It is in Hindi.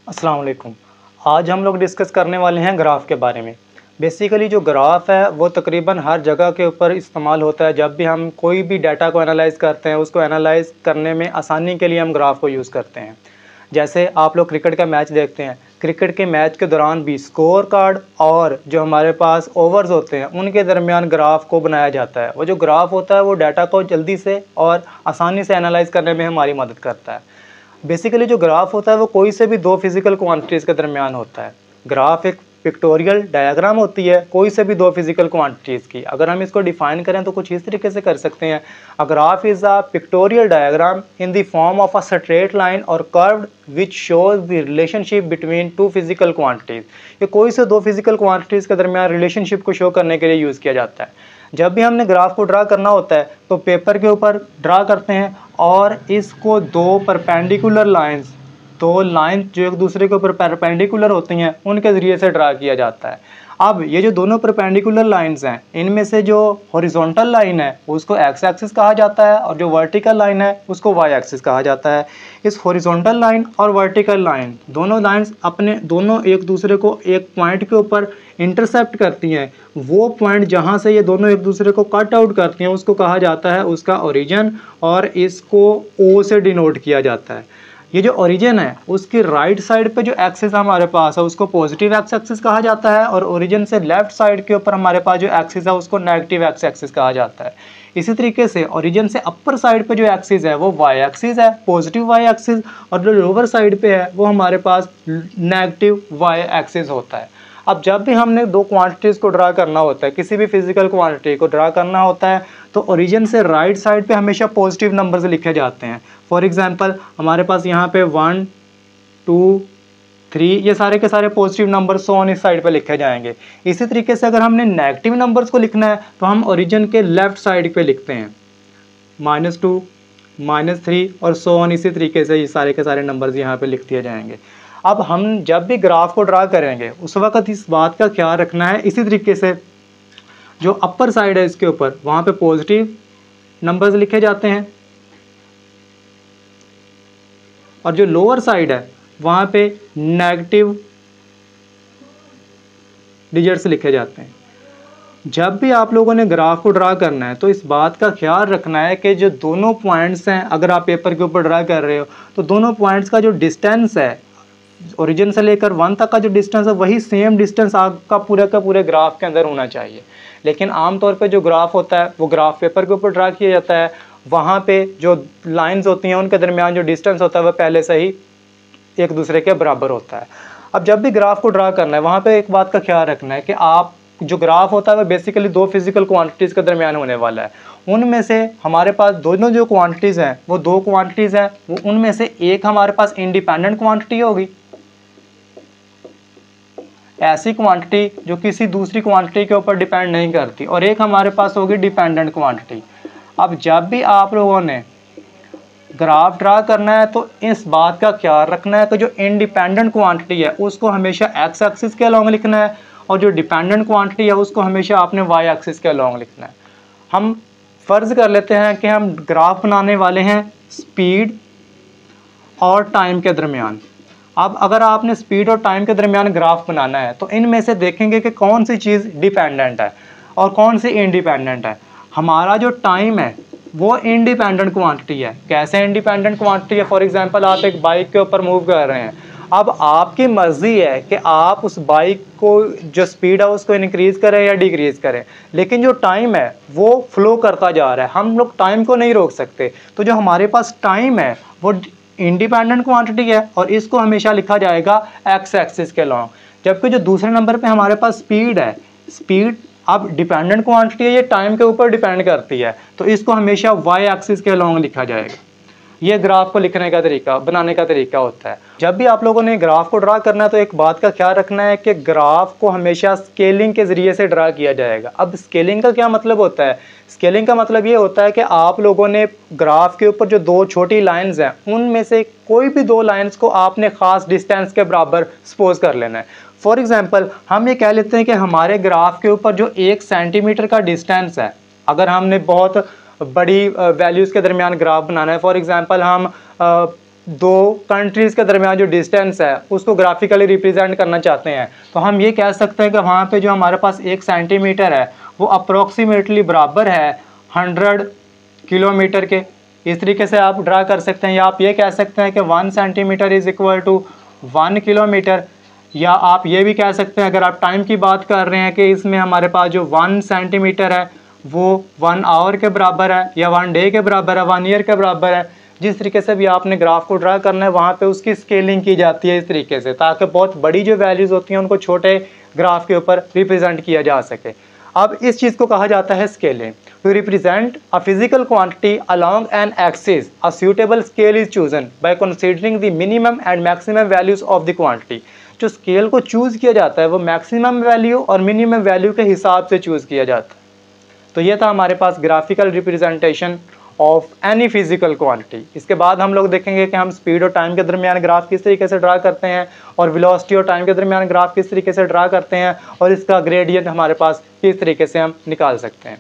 अस्सलाम वालेकुम। आज हम लोग डिस्कस करने वाले हैं ग्राफ के बारे में। बेसिकली जो ग्राफ है वो तकरीबन हर जगह के ऊपर इस्तेमाल होता है। जब भी हम कोई भी डाटा को एनालाइज़ करते हैं, उसको एनालाइज़ करने में आसानी के लिए हम ग्राफ को यूज़ करते हैं। जैसे आप लोग क्रिकेट का मैच देखते हैं, क्रिकेट के मैच के दौरान भी स्कोर कार्ड और जो हमारे पास ओवर्स होते हैं उनके दरमियान ग्राफ को बनाया जाता है। वो जो ग्राफ होता है वो डाटा को जल्दी से और आसानी से एनालाइज़ करने में हमारी मदद करता है। बेसिकली जो ग्राफ होता है वो कोई से भी दो फिजिकल क्वांटिटीज़ के दरमियान होता है। ग्राफ एक पिक्टोरियल डायग्राम होती है कोई से भी दो फिजिकल क्वांटिटीज़ की। अगर हम इसको डिफाइन करें तो कुछ इस तरीके से कर सकते हैं, a graph is a pictorial diagram in the form of a straight line or curved which shows the relationship between two physical quantities. ये कोई से दो फिजिकल क्वांटिटीज़ के दरमियान रिलेशनशिप को शो करने के लिए यूज़ किया जाता है। जब भी हमने ग्राफ को ड्रा करना होता है तो पेपर के ऊपर ड्रा करते हैं और इसको दो परपेंडिकुलर लाइंस, दो लाइन जो एक दूसरे के ऊपर परपेंडिकुलर होती हैं उनके ज़रिए से ड्रा किया जाता है। अब ये जो दोनों परपेंडिकुलर लाइंस हैं इनमें से जो हॉरिजॉन्टल लाइन है उसको एक्स एक्सिस कहा जाता है और जो वर्टिकल लाइन है उसको वाई एक्सिस कहा जाता है। इस हॉरिजॉन्टल लाइन और वर्टिकल लाइन दोनों लाइंस दोनों एक दूसरे को एक पॉइंट के ऊपर इंटरसेप्ट करती हैं। वो पॉइंट जहाँ से ये दोनों एक दूसरे को कट आउट करती हैं उसको कहा जाता है उसका ओरिजिन और इसको ओ से डिनोट किया जाता है। ये जो ओरिजिन है उसकी राइट साइड पे जो एक्सिस हमारे पास है उसको पॉजिटिव एक्स एक्सिस कहा जाता है और ओरिजिन से लेफ्ट साइड के ऊपर हमारे पास जो एक्सिस है उसको नेगेटिव एक्स एक्सिस कहा जाता है। इसी तरीके से ओरिजिन से अपर साइड पे जो एक्सिस है वो वाई एक्सिस है, पॉजिटिव वाई एक्सिस, और जो लोअर साइड पे है वो हमारे पास नेगेटिव वाई एक्सिस होता है। अब जब भी हमने दो क्वांटिटीज़ को ड्रा करना होता है, किसी भी फिजिकल क्वांटिटी को ड्रा करना होता है तो ओरिजिन से राइट साइड पे हमेशा पॉजिटिव नंबर्स लिखे जाते हैं। फॉर एग्जांपल हमारे पास यहाँ पे 1 2 3 ये सारे के सारे पॉजिटिव नंबर ऑन इस साइड पे लिखे जाएंगे। इसी तरीके से अगर हमने नेगेटिव नंबर्स को लिखना है तो हम ओरिजिन के लेफ्ट साइड पे लिखते हैं -2 -3 और ऑन। इसी तरीके से ये सारे के सारे नंबर्स यहाँ पे लिख दिए जाएंगे। अब हम जब भी ग्राफ को ड्रा करेंगे उस वक्त इस बात का ख्याल रखना है, इसी तरीके से जो अपर साइड है इसके ऊपर वहाँ पे पॉजिटिव नंबर्स लिखे जाते हैं और जो लोअर साइड है वहाँ पे नेगेटिव डिजिट्स लिखे जाते हैं। जब भी आप लोगों ने ग्राफ को ड्रा करना है तो इस बात का ख्याल रखना है कि जो दोनों पॉइंट्स हैं, अगर आप पेपर के ऊपर ड्रा कर रहे हो तो दोनों पॉइंट्स का जो डिस्टेंस है ओरिजिन से लेकर 1 तक का जो डिस्टेंस है वही सेम डिस्टेंस आपका पूरे का पूरे ग्राफ के अंदर होना चाहिए। लेकिन आमतौर पे जो ग्राफ होता है वो ग्राफ पेपर के ऊपर ड्रा किया जाता है, वहाँ पे जो लाइंस होती हैं उनके दरमियान जो डिस्टेंस होता है वह पहले से ही एक दूसरे के बराबर होता है। अब जब भी ग्राफ को ड्रा करना है वहाँ पे एक बात का ख्याल रखना है कि आप जो ग्राफ होता है वह बेसिकली दो फिजिकल क्वांटिटीज़ के दरमियान होने वाला है। उनमें से हमारे पास दोनों जो क्वांटिटीज़ हैं वो दो क्वांटिटीज़ हैं, वो उनमें से एक हमारे पास इंडिपेंडेंट क्वांटिटी होगी, ऐसी क्वांटिटी जो किसी दूसरी क्वांटिटी के ऊपर डिपेंड नहीं करती, और एक हमारे पास होगी डिपेंडेंट क्वांटिटी। अब जब भी आप लोगों ने ग्राफ ड्रा करना है तो इस बात का ख्याल रखना है कि जो इंडिपेंडेंट क्वांटिटी है उसको हमेशा एक्स एक्सिस के अलॉन्ग लिखना है और जो डिपेंडेंट क्वांटिटी है उसको हमेशा आपने वाई एक्सिस के अलॉन्ग लिखना है। हम फ़र्ज़ कर लेते हैं कि हम ग्राफ बनाने वाले हैं स्पीड और टाइम के दरमियान। अब अगर आपने स्पीड और टाइम के दरमियान ग्राफ बनाना है तो इनमें से देखेंगे कि कौन सी चीज़ डिपेंडेंट है और कौन सी इंडिपेंडेंट है। हमारा जो टाइम है वो इंडिपेंडेंट क्वांटिटी है। कैसे इंडिपेंडेंट क्वांटिटी है? फॉर एग्जांपल आप एक बाइक के ऊपर मूव कर रहे हैं, अब आपकी मर्ज़ी है कि आप उस बाइक को जो स्पीड है उसको इंक्रीज़ करें या डिक्रीज़ करें, लेकिन जो टाइम है वो फ्लो करता जा रहा है, हम लोग टाइम को नहीं रोक सकते। तो जो हमारे पास टाइम है वो इंडिपेंडेंट क्वांटिटी है और इसको हमेशा लिखा जाएगा एक्स एक्सिस के अलॉन्ग। जबकि जो दूसरे नंबर पे हमारे पास स्पीड है, स्पीड अब डिपेंडेंट क्वांटिटी है, ये टाइम के ऊपर डिपेंड करती है, तो इसको हमेशा वाई एक्सिस के अलॉन्ग लिखा जाएगा। ये ग्राफ को लिखने का तरीका, बनाने का तरीका होता है। जब भी आप लोगों ने ग्राफ को ड्रा करना है तो एक बात का ख्याल रखना है कि ग्राफ को हमेशा स्केलिंग के ज़रिए से ड्रा किया जाएगा। अब स्केलिंग का क्या मतलब होता है? स्केलिंग का मतलब ये होता है कि आप लोगों ने ग्राफ के ऊपर जो दो छोटी लाइंस हैं उनमें से कोई भी दो लाइंस को आपने ख़ास डिस्टेंस के बराबर सपोज कर लेना है। फॉर एग्जांपल हम ये कह लेते हैं कि हमारे ग्राफ के ऊपर जो 1 सेंटीमीटर का डिस्टेंस है, अगर हमने बहुत बड़ी वैल्यूज़ के दरमियान ग्राफ बनाना है, फॉर एग्जांपल हम दो कंट्रीज़ के दरमियान जो डिस्टेंस है उसको ग्राफिकली रिप्रेजेंट करना चाहते हैं, तो हम ये कह सकते हैं कि वहाँ पे जो हमारे पास 1 सेंटीमीटर है वो अप्रोक्सीमेटली बराबर है 100 किलोमीटर के। इस तरीके से आप ड्रा कर सकते हैं, या आप ये कह सकते हैं कि 1 centimetre is equal to 1 kilometre, या आप ये भी कह सकते हैं अगर आप टाइम की बात कर रहे हैं कि इसमें हमारे पास जो 1 सेंटीमीटर है वो 1 आवर के बराबर है, या 1 डे के बराबर है, 1 ईयर के बराबर है। जिस तरीके से भी आपने ग्राफ को ड्रा करना है वहाँ पे उसकी स्केलिंग की जाती है इस तरीके से, ताकि बहुत बड़ी जो वैल्यूज़ होती हैं उनको छोटे ग्राफ के ऊपर रिप्रेजेंट किया जा सके। अब इस चीज़ को कहा जाता है scaling. To represent a physical quantity along an axis a suitable scale is chosen by considering the minimum and maximum values of the quantity. जो स्केल को चूज़ किया जाता है वो मैक्सिमम वैल्यू और मिनिमम वैल्यू के हिसाब से चूज़ किया जाता है। तो ये था हमारे पास graphical representation of any physical quantity. इसके बाद हम लोग देखेंगे कि हम स्पीड और टाइम के दरमियान ग्राफ किस तरीके से ड्रा करते हैं, और वेलोसिटी और टाइम के दरमियान ग्राफ किस तरीके से ड्रा करते हैं, और इसका ग्रेडियंट हमारे पास किस तरीके से हम निकाल सकते हैं।